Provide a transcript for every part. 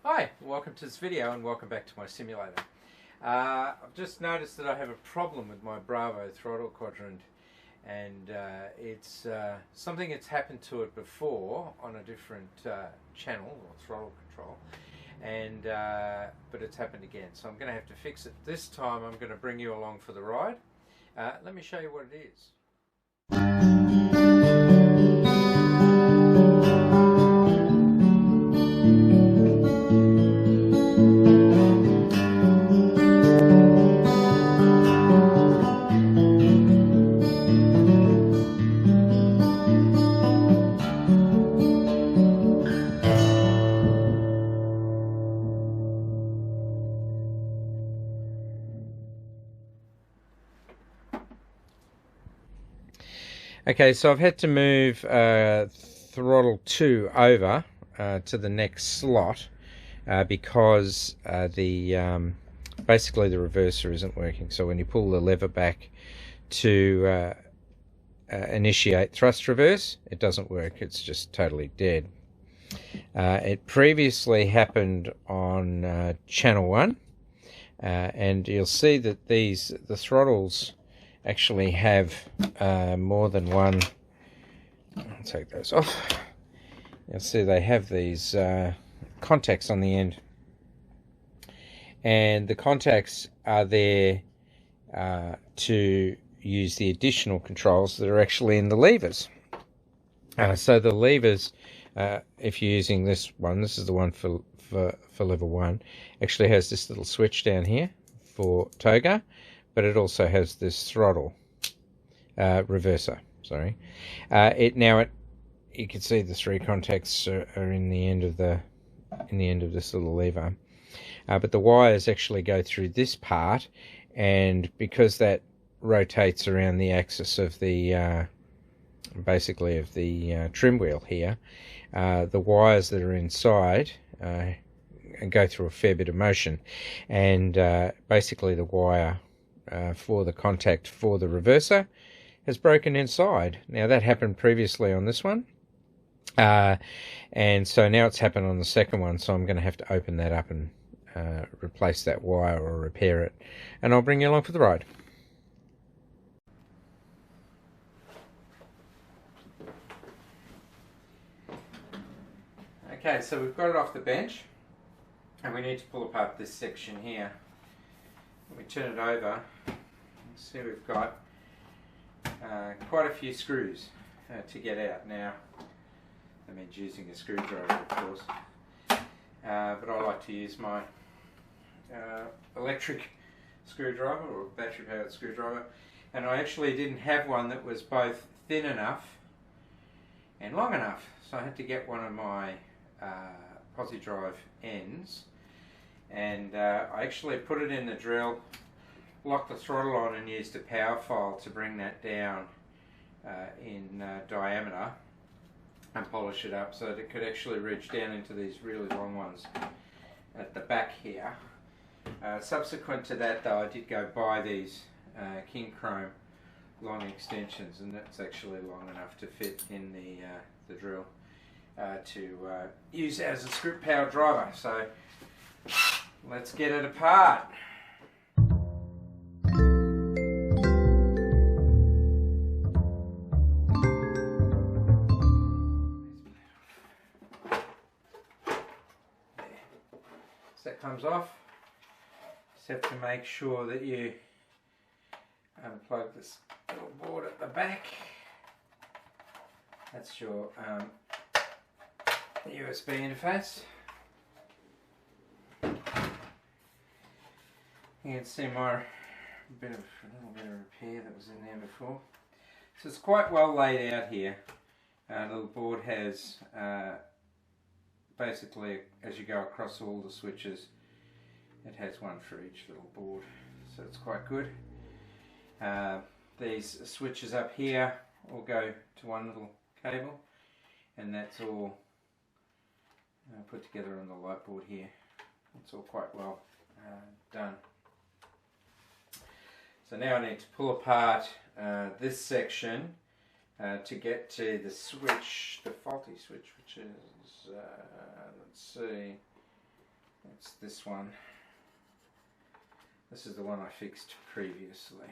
Hi, welcome to this video and welcome back to my simulator. I've just noticed that I have a problem with my Bravo Throttle Quadrant, and it's something that's happened to it before on a different channel or throttle control, and but it's happened again, so I'm going to have to fix it. This time I'm going to bring you along for the ride. Let me show you what it is. Okay, so I've had to move throttle 2 over to the next slot because basically the reverser isn't working. So when you pull the lever back to initiate thrust reverse, it doesn't work. It's just totally dead. It previously happened on channel 1, and you'll see that the throttles actually have more than one. I'll take those off. You'll see they have these contacts on the end, and the contacts are there to use the additional controls that are actually in the levers. So the levers, if you're using this one, this is the one for lever 1, actually has this little switch down here for toga, but it also has this throttle reverser. Sorry, you can see the 3 contacts are in the end of this little lever, but the wires actually go through this part, and because that rotates around the axis of the basically of the trim wheel here, the wires that are inside go through a fair bit of motion, and basically the wire for the contact for the reverser has broken inside. Now that happened previously on this one, and so now it's happened on the second one, so I'm going to have to open that up and replace that wire or repair it, and I'll bring you along for the ride. Okay, so we've got it off the bench, and we need to pull apart this section here. When we turn it over, see we've got quite a few screws to get out. Now, that means using a screwdriver, of course, but I like to use my electric screwdriver or battery powered screwdriver, and I actually didn't have one that was both thin enough and long enough, so I had to get one of my posi drive ends, and I actually put it in the drill, locked the throttle on, and used a power file to bring that down in diameter and polish it up so that it could actually reach down into these really long ones at the back here. Subsequent to that though, I did go buy these King Chrome long extensions, and that's actually long enough to fit in the drill to use as a script power driver. So let's get it apart. That comes off. Just have to make sure that you unplug this little board at the back. That's your USB interface. You can see a little bit of repair that was in there before. So it's quite well laid out here. The little board has basically, as you go across all the switches, it has one for each little board, so it's quite good. These switches up here all go to one little cable, and that's all put together on the light board here. It's all quite well done. So now I need to pull apart this section to get to the switch, the faulty switch, which is, let's see, It's this one. This is the one I fixed previously.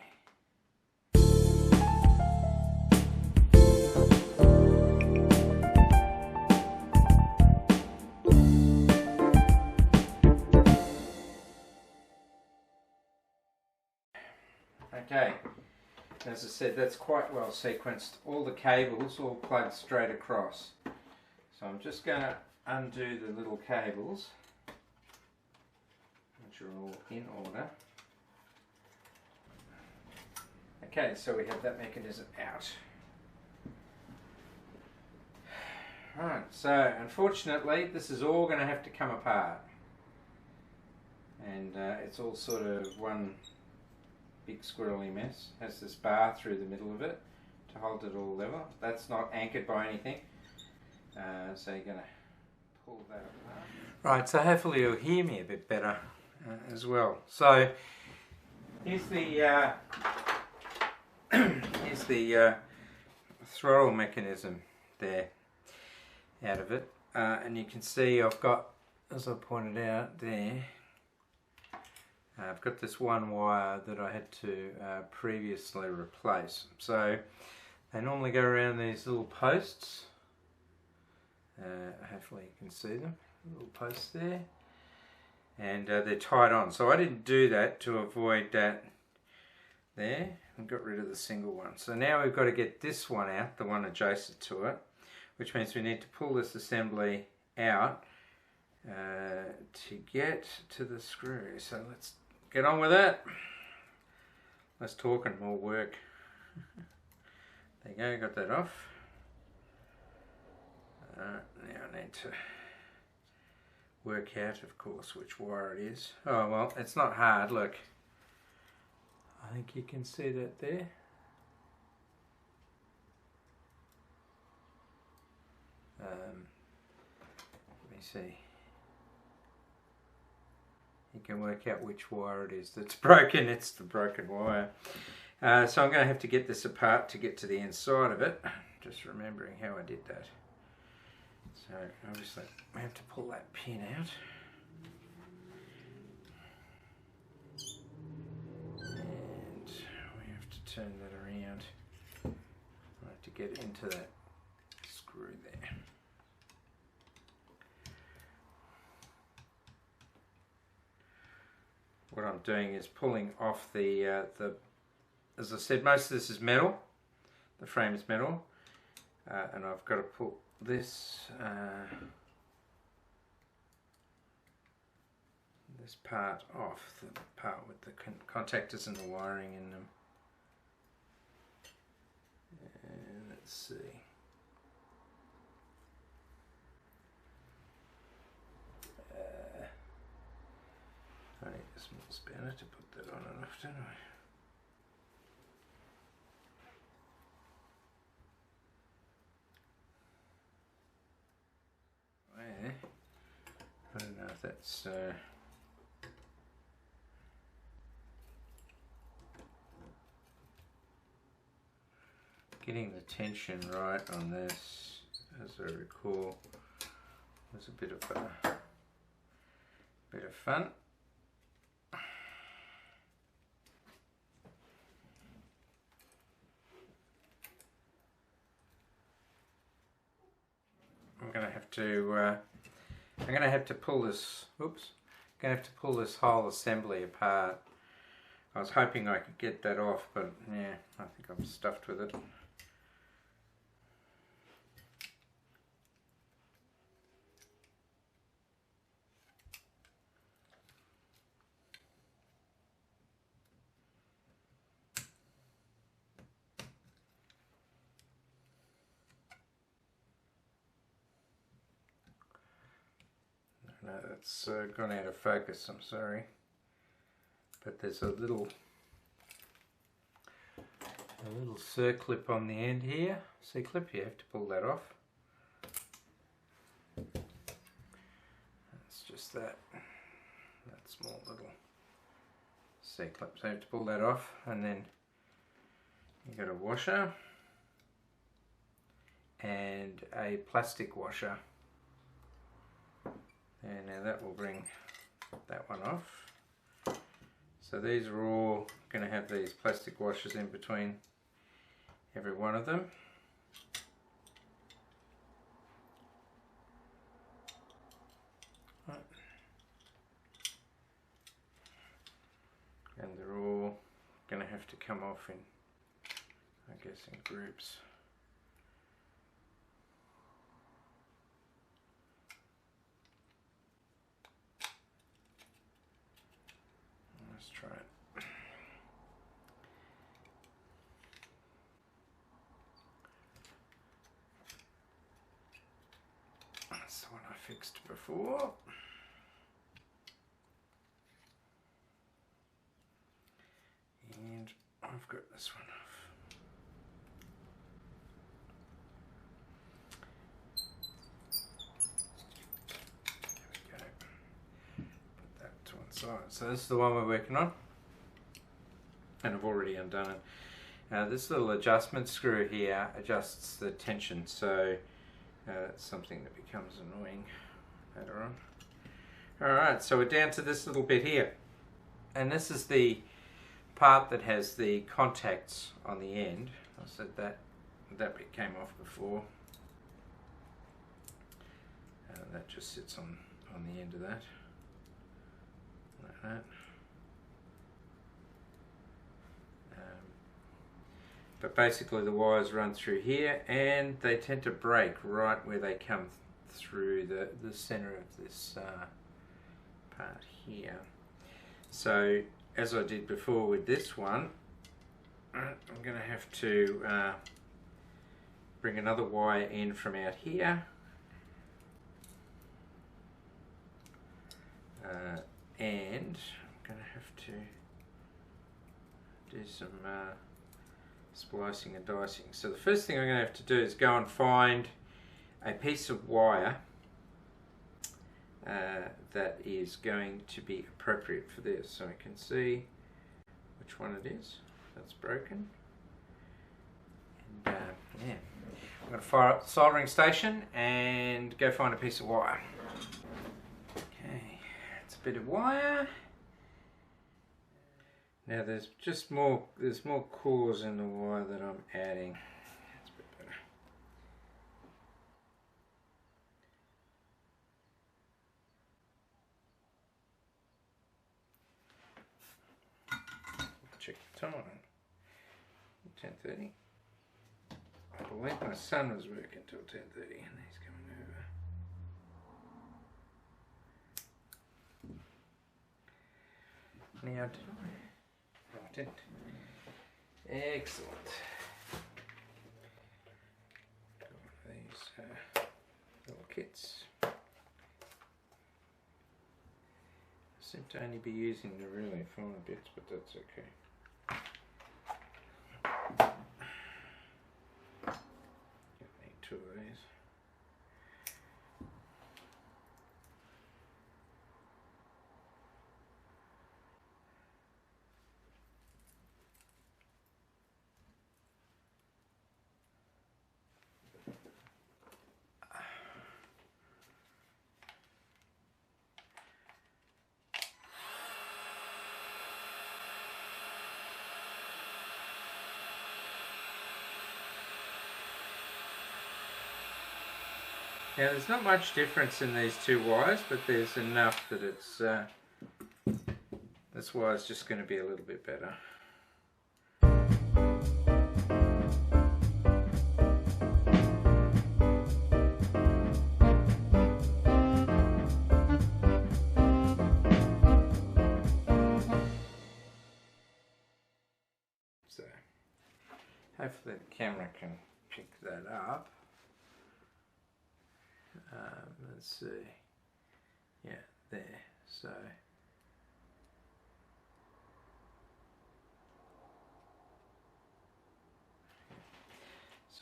Okay, as I said, that's quite well sequenced. All the cables all plugged straight across. So I'm just going to undo the little cables, which are all in order. Okay, so we have that mechanism out. Right, so unfortunately this is all going to have to come apart. And it's all sort of one big squirrely mess. Has this bar through the middle of it to hold it all level. That's not anchored by anything. So you're going to pull that apart. Right, so hopefully you'll hear me a bit better as well. So here's the here's the throttle mechanism there out of it, and you can see I've got, as I pointed out there, I've got this one wire that I had to previously replace. So they normally go around these little posts. Hopefully you can see them, little posts there, and they're tied on. So I didn't do that to avoid that there, and got rid of the single one. So now we've got to get this one out, the one adjacent to it, which means we need to pull this assembly out to get to the screw. So let's get on with it. Less talk and more work. There you go, got that off. Now I need to work out, of course, which wire it is. Oh well, it's not hard, look. I think you can see that there. Let me see. You can work out which wire it is that's broken. It's the broken wire. So I'm going to have to get this apart to get to the inside of it. Just remembering how I did that. So obviously we have to pull that pin out. And we have to turn that around. I have to get into that screw there. What I'm doing is pulling off the as I said, most of this is metal. The frame is metal, and I've got to pull this this part off, the part with the contactors and the wiring in them. And let's see. I need a small spanner to put that on and off, don't I? I don't know if that's getting the tension right on this, as I recall, was a bit of fun. I'm going to have to pull this. Oops! I'm going to have to pull this whole assembly apart. I was hoping I could get that off, but yeah, I think I'm stuffed with it. No, that's gone out of focus, I'm sorry. But there's a little circlip on the end here. C-clip, you have to pull that off. It's just that small little C-clip. So you have to pull that off, and then you've got a washer and a plastic washer. And now that will bring that one off. So these are all going to have these plastic washers in between every one of them. Right. And they're all going to have to come off in, I guess, in groups. Let's try it. That's the one I fixed before. And I've got this one off. There we go. Put that to one side. So this is the one we're working on. And I've already undone it. This little adjustment screw here adjusts the tension, so it's something that becomes annoying later on. Alright, so we're down to this little bit here. And this is the part that has the contacts on the end. I said that bit came off before. That just sits on the end of that. Like that. But basically the wires run through here and they tend to break right where they come through the center of this part here. So as I did before with this one, I'm going to have to bring another wire in from out here and I'm going to have to do some splicing and dicing. So the first thing I'm going to have to do is go and find a piece of wire that is going to be appropriate for this. So I can see which one it is that's broken. And yeah, I'm going to fire up the soldering station and go find a piece of wire. Okay, it's a bit of wire. Now there's more cores in the wire that I'm adding. That's a bit better. Check the time. 10:30. I believe my son was working till 10:30 and he's coming over. Now did I? I didn't. Excellent. Got one of these little kits. I seem to only be using the really fine bits, but that's okay. Need two of these. Now there's not much difference in these two wires, but there's enough that it's this wire's just going to be a little bit better. So hopefully the camera can pick that up. Let's see, yeah, there, so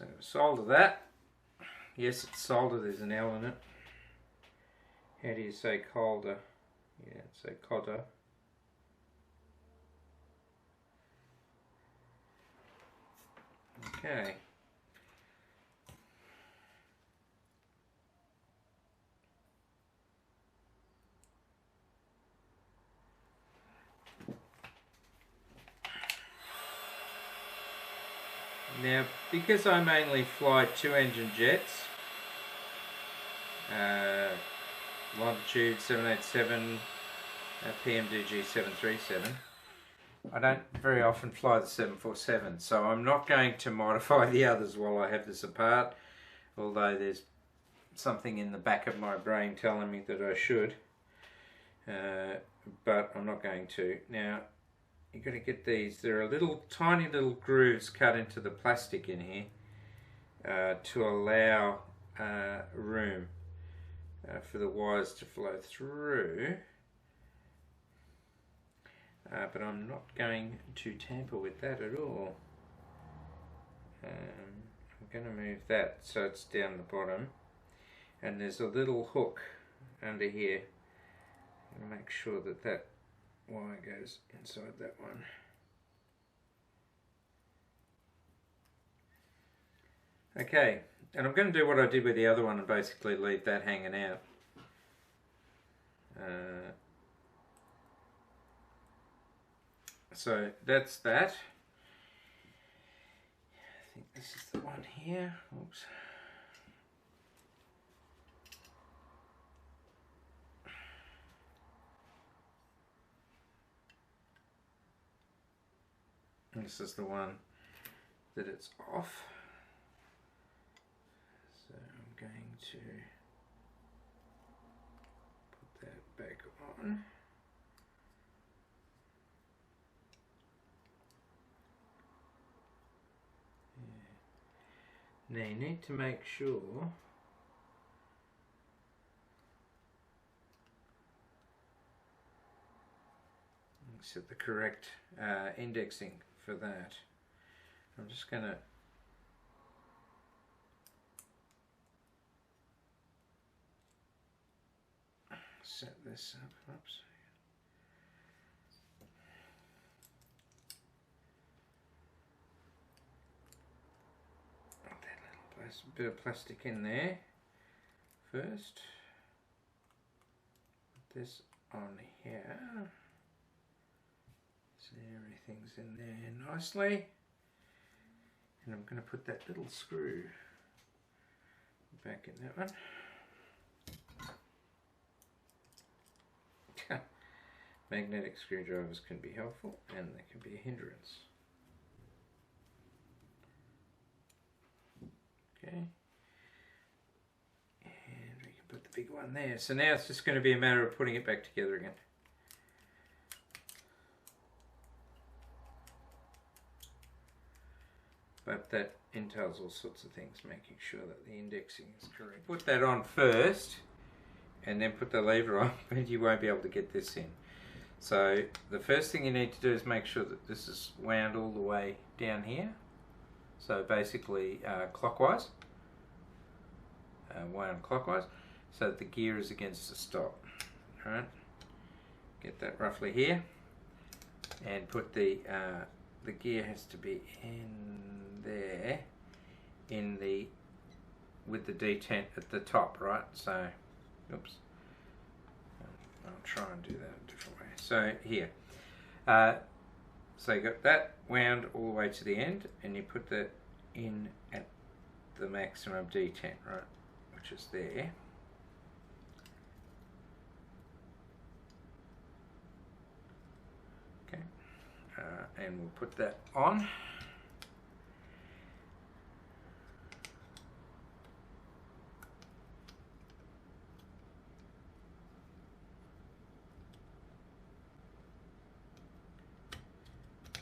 I'm going to solder that. Yes, it's solder, there's an L in it. How do you say colder? Yeah, say coder. Okay. Now, because I mainly fly 2-engine jets, Longitude 787, PMDG 737, I don't very often fly the 747, so I'm not going to modify the others while I have this apart, although there's something in the back of my brain telling me that I should, but I'm not going to. Now, you've got to get these. There are little tiny little grooves cut into the plastic in here to allow room for the wires to flow through, but I'm not going to tamper with that at all. I'm going to move that so it's down the bottom, and there's a little hook under here. I'm going to make sure that that wire goes inside that one. Okay, and I'm going to do what I did with the other one and basically leave that hanging out. So that's that. I think this is the one here. Oops. This is the one that it's off. So I'm going to put that back on. Yeah. Now you need to make sure set the correct indexing for that. I'm just going to set this up. Oops. Put that little bit of plastic in there first. Put this on here. So everything's in there nicely, and I'm going to put that little screw back in that one. Magnetic screwdrivers can be helpful, and they can be a hindrance. Okay, and we can put the big one there. So now it's just going to be a matter of putting it back together again. But that entails all sorts of things, making sure that the indexing is correct. Put that on first, and then put the lever on, and you won't be able to get this in. So the first thing you need to do is make sure that this is wound all the way down here. So basically clockwise, wound clockwise, so that the gear is against the stop. All right, get that roughly here, and put the gear has to be in there, with the detent at the top, right? So, oops, I'll try and do that a different way. So here, so you got that wound all the way to the end, and you put that in at the maximum detent, right, which is there. Okay, and we'll put that on.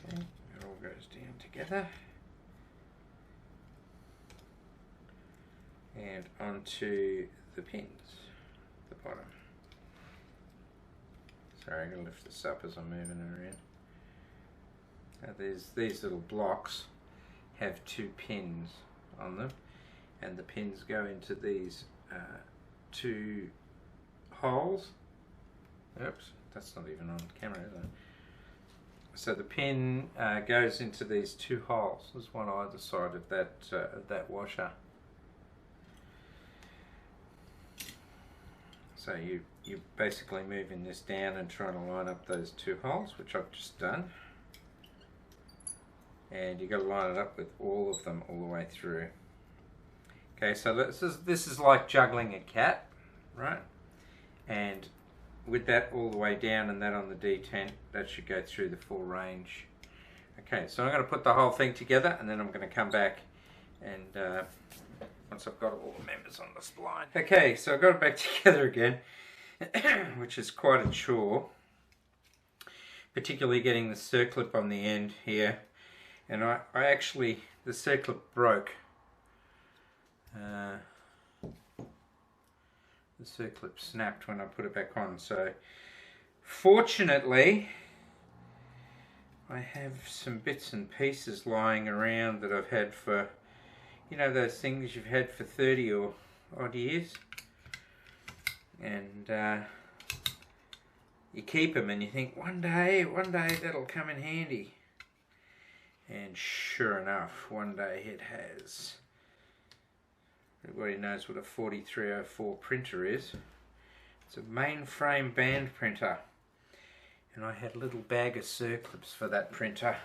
It all goes down together, and onto the pins at the bottom. Sorry, I'm going to lift this up as I'm moving it around. Now these little blocks have 2 pins on them, and the pins go into these 2 holes. Oops, that's not even on camera, is it? So the pin goes into these 2 holes. There's one either side of that washer. So you're basically moving this down and trying to line up those 2 holes, which I've just done. and you've got to line it up with all of them all the way through. Okay, so this is like juggling a cat, right? And with that all the way down and that on the D10, that should go through the full range. Okay, so I'm going to put the whole thing together, and then I'm going to come back and once I've got all the members on the spline. Okay, so I got it back together again, which is quite a chore, particularly getting the circlip on the end here. And I actually, the circlip broke. The circlip snapped when I put it back on, so fortunately I have some bits and pieces lying around that I've had for, you know, those things you've had for 30 or odd years, and you keep them and you think one day that'll come in handy, and sure enough, one day it has. Everybody knows what a 4304 printer is. It's a mainframe band printer, and I had a little bag of circlips for that printer,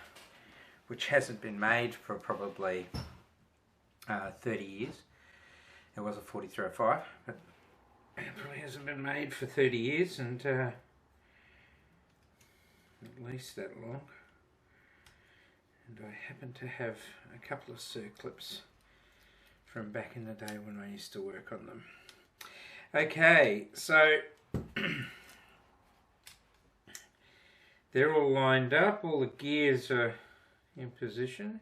which hasn't been made for probably 30 years. It was a 4305, but it probably hasn't been made for 30 years, and at least that long. And I happen to have a couple of circlips from back in the day when I used to work on them. Okay, so they're all lined up, all the gears are in position.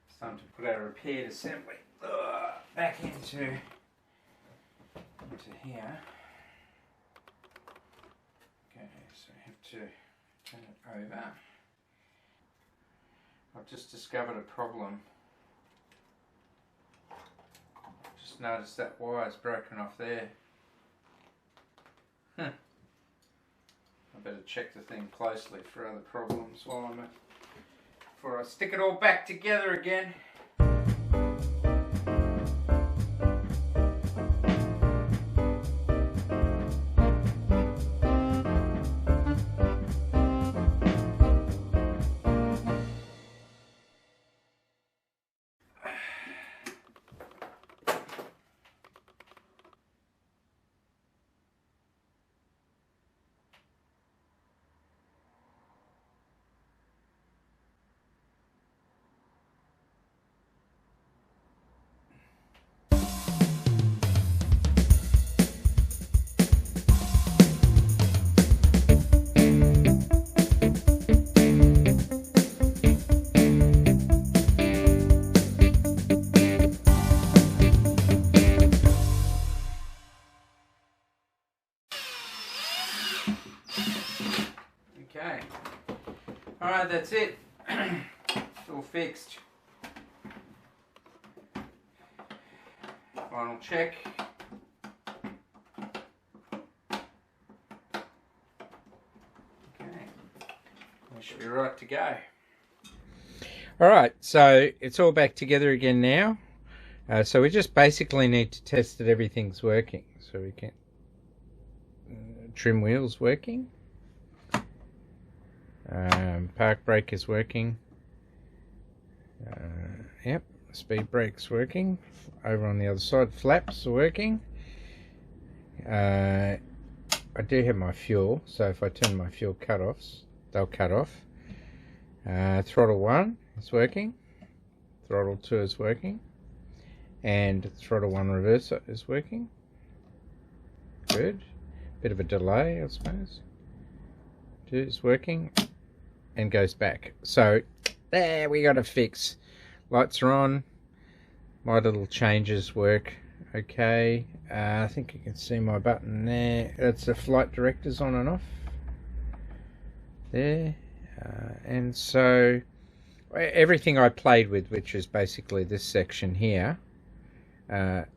It's time to put our repaired assembly back into here. Okay, so I have to turn it over. I've just discovered a problem. Just noticed that wire's broken off there. I better check the thing closely for other problems while I'm before I stick it all back together again. Okay, alright, that's it. It's all fixed. Final check. Okay, we should be right to go. Alright, so it's all back together again now. So we just basically need to test that everything's working. So we can trim wheels working. Park brake is working. Yep, speed brake's working. Over on the other side, flaps are working. I do have my fuel, so if I turn my fuel cut-offs, they'll cut off. Throttle 1 is working. Throttle 2 is working. And throttle 1 reverser is working. Good. Bit of a delay, I suppose. 2 is working. And goes back. So there we got a fix. Lights are on. My little changes work okay. I think you can see my button there. That's the flight directors on and off there. And so everything I played with, which is basically this section here,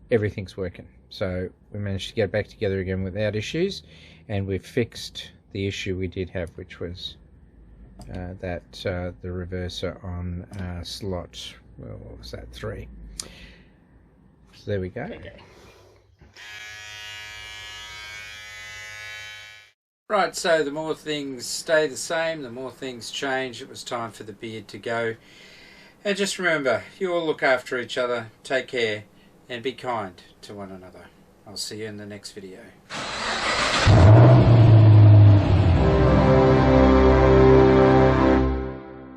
everything's working. So we managed to get back together again without issues, and we've fixed the issue we did have, which was the reverser on slot, well, what was that, 3. So there we go. Okay. Right, so the more things stay the same, the more things change. It was time for the beard to go. And just remember, you all look after each other, take care, and be kind to one another. I'll see you in the next video.